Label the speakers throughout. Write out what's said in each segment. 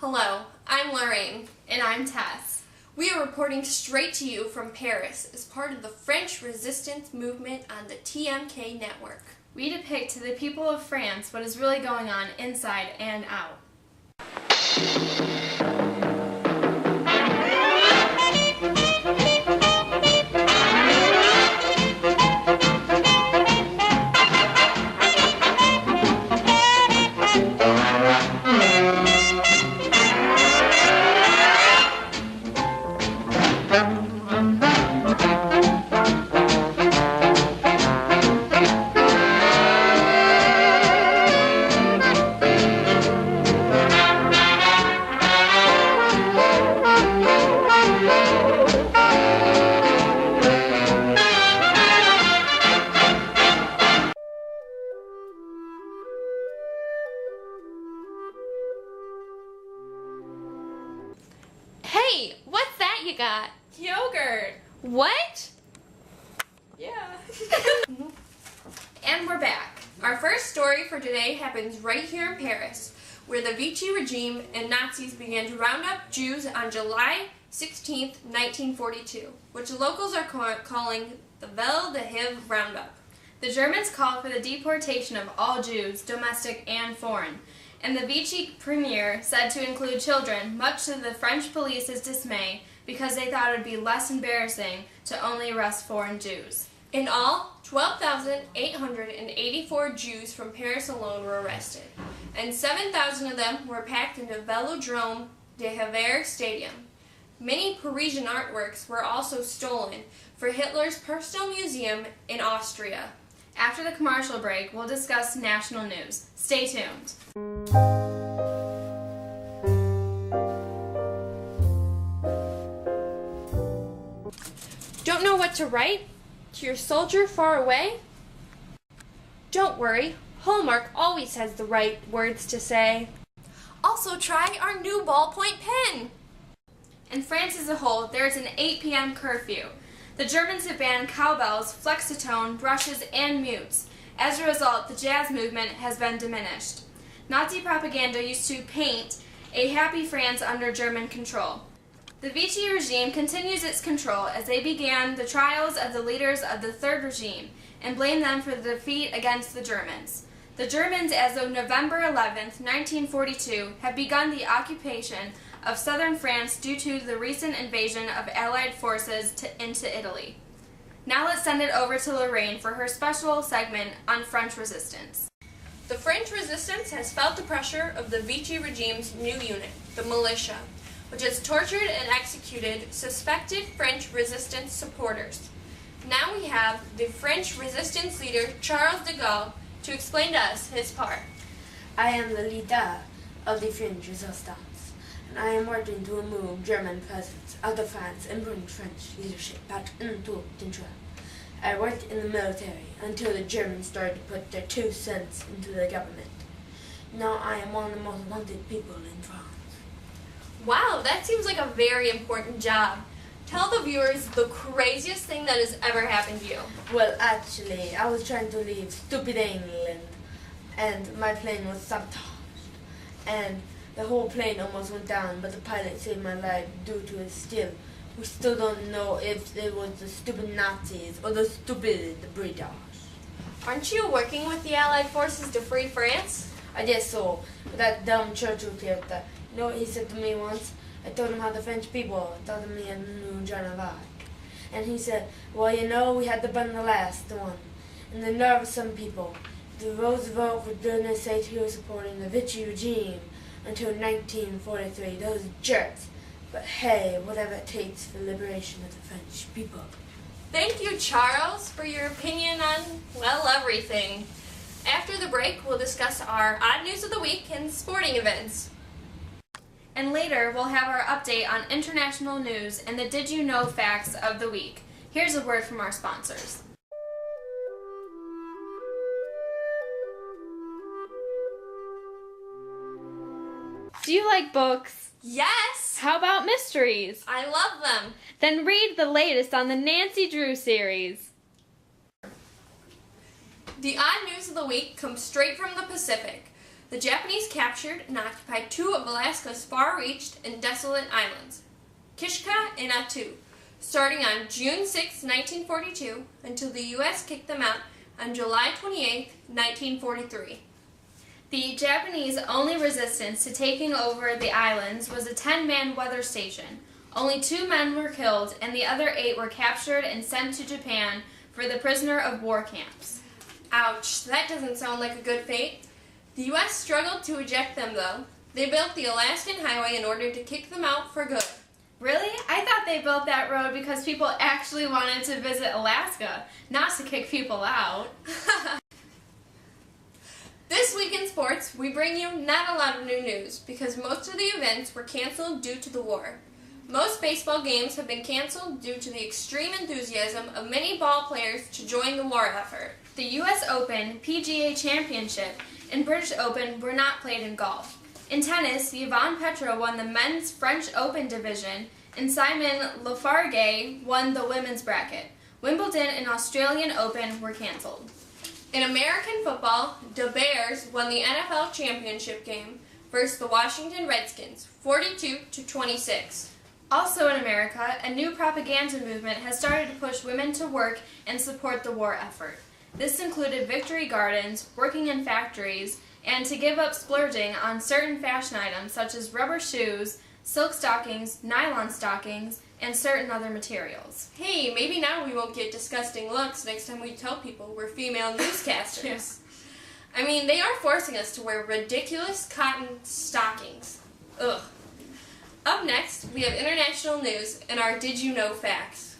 Speaker 1: Hello, I'm Lorraine.
Speaker 2: And I'm Tess.
Speaker 1: We are reporting straight to you from Paris as part of the French resistance movement on the TMK network.
Speaker 2: We depict to the people of France what is really going on inside and out.
Speaker 1: Hey, what's that you got?
Speaker 2: Yogurt!
Speaker 1: What?
Speaker 2: Yeah.
Speaker 1: And we're back. Our first story for today happens right here in Paris, where the Vichy regime and Nazis began to round up Jews on July 16, 1942, which locals are calling the Vel de Hiv Roundup.
Speaker 2: The Germans called for the deportation of all Jews, domestic and foreign, and the Vichy premier said to include children, much to the French police's dismay, because they thought it would be less embarrassing to only arrest foreign Jews.
Speaker 1: In all, 12,884 Jews from Paris alone were arrested, and 7,000 of them were packed into Velodrome de Havre Stadium. Many Parisian artworks were also stolen for Hitler's personal museum in Austria.
Speaker 2: After the commercial break, we'll discuss national news. Stay tuned.
Speaker 1: Don't know what to write? To your soldier far away? Don't worry, Hallmark always has the right words to say. Also try our new ballpoint pen!
Speaker 2: In France as a whole, there is an 8 p.m. curfew. The Germans have banned cowbells, flexitone, brushes, and mutes. As a result, the jazz movement has been diminished. Nazi propaganda used to paint a happy France under German control. The Vichy regime continues its control as they began the trials of the leaders of the Third Regime and blame them for the defeat against the Germans. The Germans, as of November 11, 1942, have begun the occupation of southern France due to the recent invasion of Allied forces into Italy. Now let's send it over to Lorraine for her special segment on French resistance.
Speaker 1: The French resistance has felt the pressure of the Vichy regime's new unit, the militia, which has tortured and executed suspected French resistance supporters. Now we have the French resistance leader, Charles de Gaulle, to explain to us his part.
Speaker 3: I am the leader of the French resistance, and I am working to remove German presence out of France and bring French leadership back into control. I worked in the military until the Germans started to put their 2 cents into the government. Now I am one of the most wanted people in France.
Speaker 1: Wow, that seems like a very important job. Tell the viewers the craziest thing that has ever happened to you.
Speaker 3: Well, actually, I was trying to leave stupid England, and my plane was sabotaged. And the whole plane almost went down, but the pilot saved my life due to his skill. We still don't know if it was the stupid Nazis or the stupid British.
Speaker 1: Aren't you working with the Allied forces to free France?
Speaker 3: I guess so, but that dumb Churchill character, you know what he said to me once? I told him how the French people thought of me and knew Joan of Arc. And he said, well, you know, we had to burn the last one. And the nerve of some people. The Roosevelt, for goodness sake, he was supporting the Vichy regime until 1943. Those jerks. But hey, whatever it takes for liberation of the French people.
Speaker 1: Thank you, Charles, for your opinion on, well, everything. After the break, we'll discuss our odd news of the week and sporting events.
Speaker 2: And later, we'll have our update on international news and the Did You Know facts of the week. Here's a word from our sponsors. Do you like books?
Speaker 1: Yes!
Speaker 2: How about mysteries?
Speaker 1: I love them.
Speaker 2: Then read the latest on the Nancy Drew series.
Speaker 1: The odd news of the week comes straight from the Pacific. The Japanese captured and occupied two of Alaska's far-reached and desolate islands, Kishka and Attu, starting on June 6, 1942, until the U.S. kicked them out on July 28, 1943.
Speaker 2: The Japanese' only resistance to taking over the islands was a 10-man weather station. Only 2 men were killed, and the other 8 were captured and sent to Japan for the prisoner of war camps.
Speaker 1: Ouch, that doesn't sound like a good fate. The U.S. struggled to eject them, though. They built the Alaskan Highway in order to kick them out for good.
Speaker 2: Really? I thought they built that road because people actually wanted to visit Alaska, not to kick people out.
Speaker 1: This week in sports, we bring you not a lot of new news because most of the events were canceled due to the war. Most baseball games have been canceled due to the extreme enthusiasm of many ball players to join the war effort.
Speaker 2: The U.S. Open, PGA Championship, and British Open were not played in golf. In tennis, Yvonne Petrov won the men's French Open division, and Simon Lafargue won the women's bracket. Wimbledon and Australian Open were canceled.
Speaker 1: In American football, the Bears won the NFL championship game versus the Washington Redskins, 42-26.
Speaker 2: Also in America, a new propaganda movement has started to push women to work and support the war effort. This included victory gardens, working in factories, and to give up splurging on certain fashion items such as rubber shoes, silk stockings, nylon stockings, and certain other materials.
Speaker 1: Hey, maybe now we won't get disgusting looks next time we tell people we're female newscasters.
Speaker 2: Yes.
Speaker 1: I mean, they are forcing us to wear ridiculous cotton stockings. Ugh. Up next, we have international news and our Did You Know facts.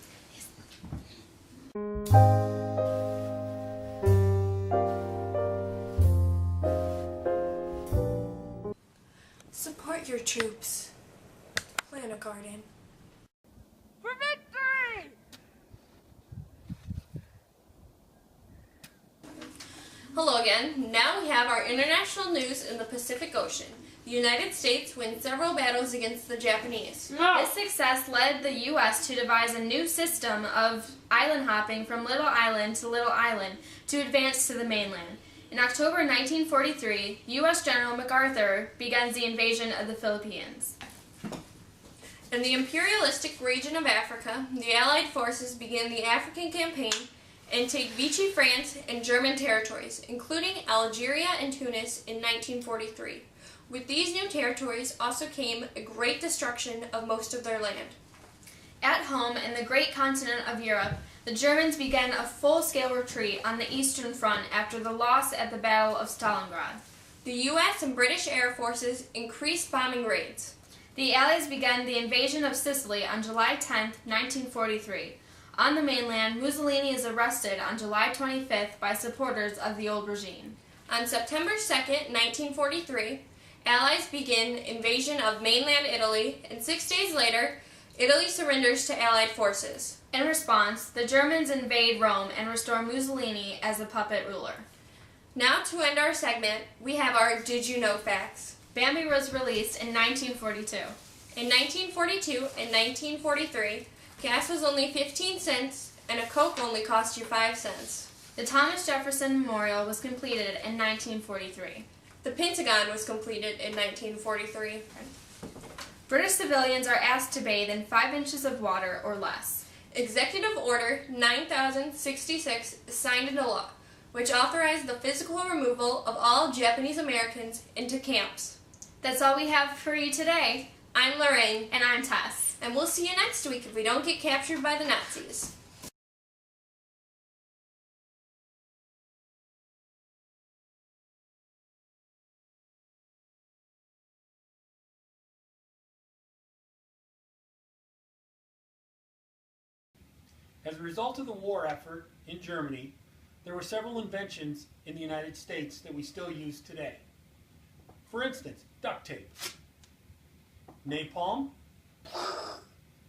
Speaker 1: Support your troops. Plant a garden.
Speaker 4: For victory!
Speaker 1: Hello again. Now we have our international news in the Pacific Ocean. The United States wins several battles against the Japanese.
Speaker 2: This success led the U.S. to devise a new system of island hopping from little island to little island to advance to the mainland. In October 1943, U.S. General MacArthur begins the invasion of the Philippines.
Speaker 1: In the imperialistic region of Africa, the Allied forces began the African campaign and take Vichy France and German territories, including Algeria and Tunis in 1943. With these new territories also came a great destruction of most of their land.
Speaker 2: At home in the great continent of Europe, the Germans began a full-scale retreat on the Eastern Front after the loss at the Battle of Stalingrad.
Speaker 1: The U.S. and British air forces increased bombing raids.
Speaker 2: The Allies began the invasion of Sicily on July 10, 1943. On the mainland, Mussolini is arrested on July 25th by supporters of the old regime.
Speaker 1: On September 2, 1943, Allies begin invasion of mainland Italy, and 6 days later, Italy surrenders to Allied forces.
Speaker 2: In response, the Germans invade Rome and restore Mussolini as the puppet ruler.
Speaker 1: Now to end our segment, we have our Did You Know facts.
Speaker 2: Bambi was released in 1942.
Speaker 1: In 1942 and 1943, gas was only 15 cents and a Coke only cost you 5 cents.
Speaker 2: The Thomas Jefferson Memorial was completed in 1943.
Speaker 1: The Pentagon was completed in 1943.
Speaker 2: British civilians are asked to bathe in 5 inches of water or less.
Speaker 1: Executive Order 9066 is signed into law, which authorized the physical removal of all Japanese Americans into camps.
Speaker 2: That's all we have for you today.
Speaker 1: I'm Lorraine,
Speaker 2: And I'm Tess.
Speaker 1: and we'll see you next week if we don't get captured by the Nazis.
Speaker 4: As a result of the war effort in Germany, there were several inventions in the United States that we still use today. For instance, duct tape, napalm,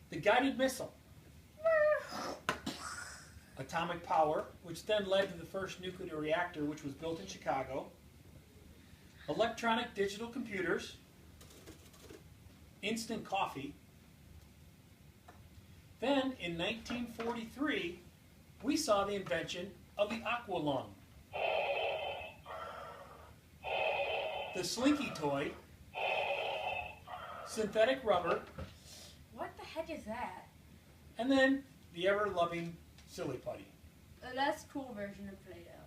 Speaker 4: the guided missile, atomic power, which then led to the first nuclear reactor, which was built in Chicago, electronic digital computers, instant coffee. Then, in 1943, we saw the invention of the aqua lung. the Slinky toy, synthetic rubber,
Speaker 5: What the heck is that?
Speaker 4: and then the ever-loving Silly Putty.
Speaker 5: A less cool version of Play-Doh.